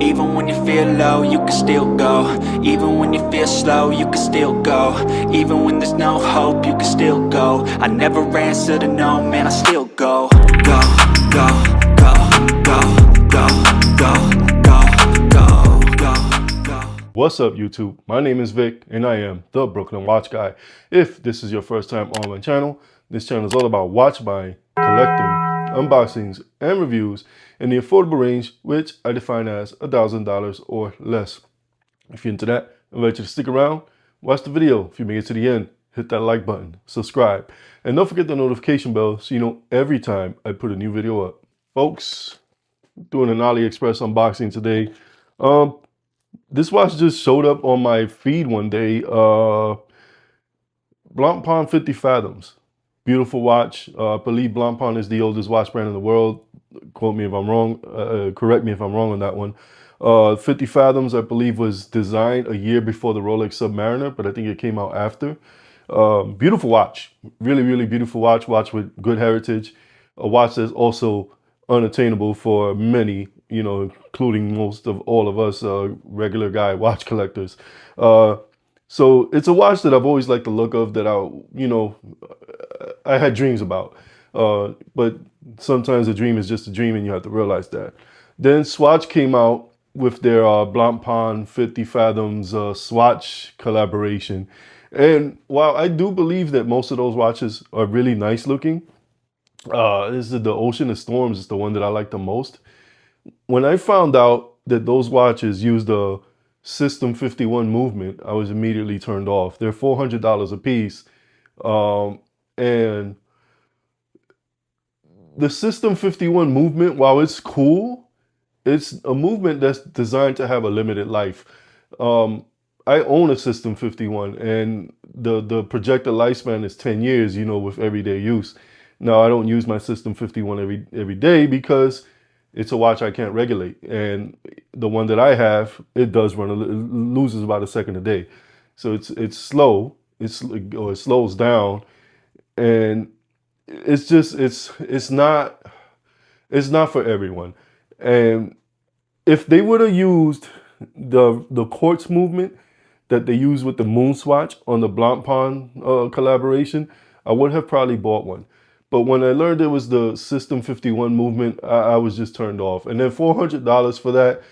Even when you feel low, you can still go. Even when you feel slow, you can still go. Even when there's no hope, you can still go. I never answer to no, man, I still go. Go, go, go, go, go, go, go, go, go, go. What's up, YouTube? My name is Vic and I am the Brooklyn Watch Guy. If this is your first time on my channel, this channel is all about watch buying, collecting, unboxings, and reviews in the affordable range, which I define as $1,000 or less. If you're into that, I invite you to stick around, watch the video. If you make it to the end, hit that like button, subscribe, and don't forget the notification bell so you know every time I put a new video up. Folks, doing an AliExpress unboxing today. This watch just showed up on my feed one day. Blancpain 50 Fathoms. Beautiful watch. I believe Blancpain is the oldest watch brand in the world. Quote me if I'm wrong. Correct me if I'm wrong on that one. 50 Fathoms, I believe, was designed a year before the Rolex Submariner, but I think it came out after. Beautiful watch. Really, really beautiful watch. Watch with good heritage. A watch that's also unattainable for many, you know, including most of all of us regular guy watch collectors. So it's a watch that I've always liked the look of, that I had dreams about. But sometimes a dream is just a dream and you have to realize that. Then Swatch came out with their Blancpain 50 Fathoms Swatch collaboration. And while I do believe that most of those watches are really nice looking, this is the Ocean of Storms is the one that I like the most. When I found out that those watches use the System 51 movement, I was immediately turned off. They're $400 a piece. And the System 51 movement, while it's cool, it's a movement that's designed to have a limited life. I own a System 51 and the projected lifespan is 10 years, you know, with everyday use. Now, I don't use my System 51 every day because it's a watch I can't regulate. And the one that I have, it does run, it loses about a second a day. So it's slow, it slows down. And it's just, it's not for everyone. And if they would have used the quartz movement that they use with the Moon Swatch on the Blancpain collaboration, I would have probably bought one. But when I learned it was the System 51 movement, I was just turned off. And then $400 for that,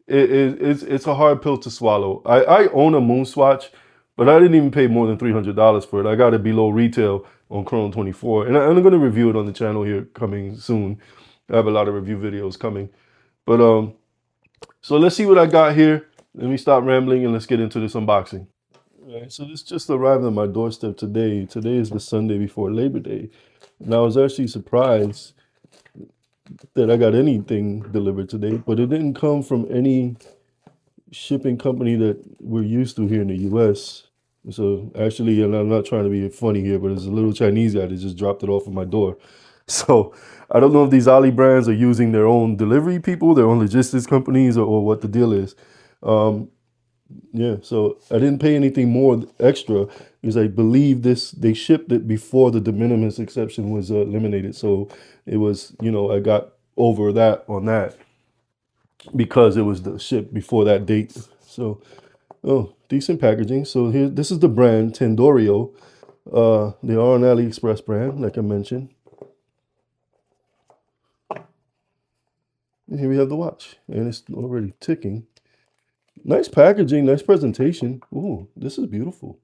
it's a hard pill to swallow. I own a Moon Swatch, but I didn't even pay more than $300 for it. I got it below retail on Chrono 24. And I'm going to review it on the channel here coming soon. I have a lot of review videos coming. But so let's see what I got here. Let me stop rambling and let's get into this unboxing. All right, so this just arrived on my doorstep today. Today is the Sunday before Labor Day. And I was actually surprised that I got anything delivered today, but it didn't come from any shipping company that we're used to here in the US. So actually, and I'm not trying to be funny here, but there's a little Chinese guy that just dropped it off at my door. So I don't know if these Ali brands are using their own delivery people, their own logistics companies, or what the deal is. Yeah, so I didn't pay anything more extra because I believe they shipped it before the de minimis exception was eliminated. So it was, you know, I got over that on that because it was the ship before that date. So, oh, decent packaging. So here, this is the brand Tendorio. They are an AliExpress brand, like I mentioned. And here we have the watch, and it's already ticking. Nice packaging, nice presentation. Ooh, this is beautiful.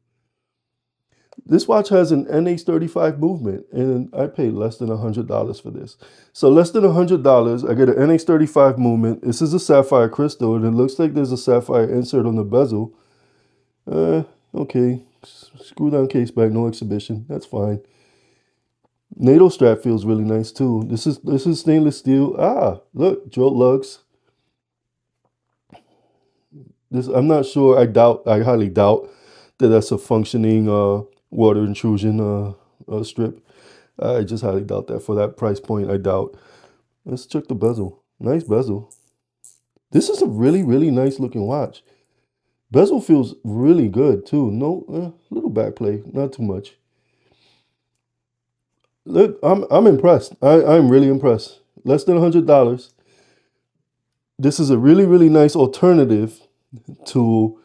This watch has an NH35 movement, and I paid less than $100 for this. So less than $100, I get an NH35 movement. This is a sapphire crystal, and it looks like there's a sapphire insert on the bezel. Okay, screw down case back, no exhibition. That's fine. NATO strap feels really nice too. This is stainless steel. Ah, look, jolt lugs. This, I'm not sure. I highly doubt that that's a functioning water intrusion strip. I just highly doubt that for that price point. I doubt. Let's check the bezel. Nice bezel. This is a really, really nice looking watch. Bezel feels really good too. No, little back play, not too much. Look, I'm impressed. I'm really impressed. Less than $100. this is a really, really nice alternative to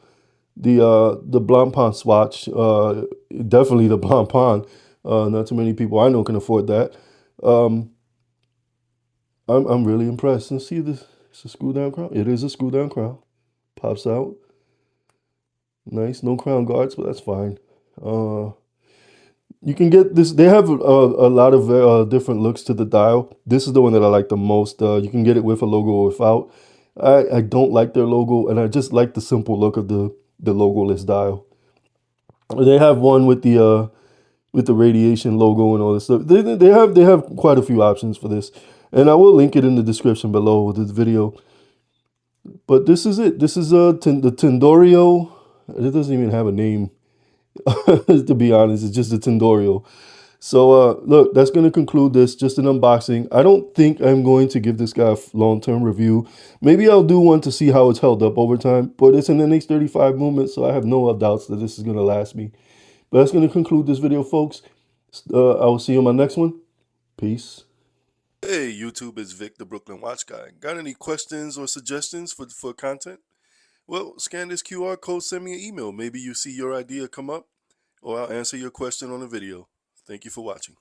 the Blancpain swatch. Definitely the Blancpain. Not too many people I know can afford that. Um, I'm really impressed. And see this, it's a screw down crown. It is a screw down crown. Pops out. Nice. No crown guards, but that's fine. You can get this. They have a lot of different looks to the dial. This is the one that I like the most. You can get it with a logo or without. I don't like their logo, and I just like the simple look of the logoless dial. They have one with the radiation logo and all this stuff. They have quite a few options for this, and I will link it in the description below with this video. But this is it. This is the Tendorio. It doesn't even have a name. To be honest, it's just a Tendorio. So look, that's going to conclude this. Just an unboxing. I don't think I'm going to give this guy a long-term review. Maybe I'll do one to see how it's held up over time. But it's an NH35 movement, so I have no doubts that this is going to last me. But that's going to conclude this video, folks. I will see you on my next one. Peace. Hey, YouTube, it's Vic, the Brooklyn Watch Guy. Got any questions or suggestions for content? Well, scan this QR code, send me an email. Maybe you see your idea come up, or I'll answer your question on a video. Thank you for watching.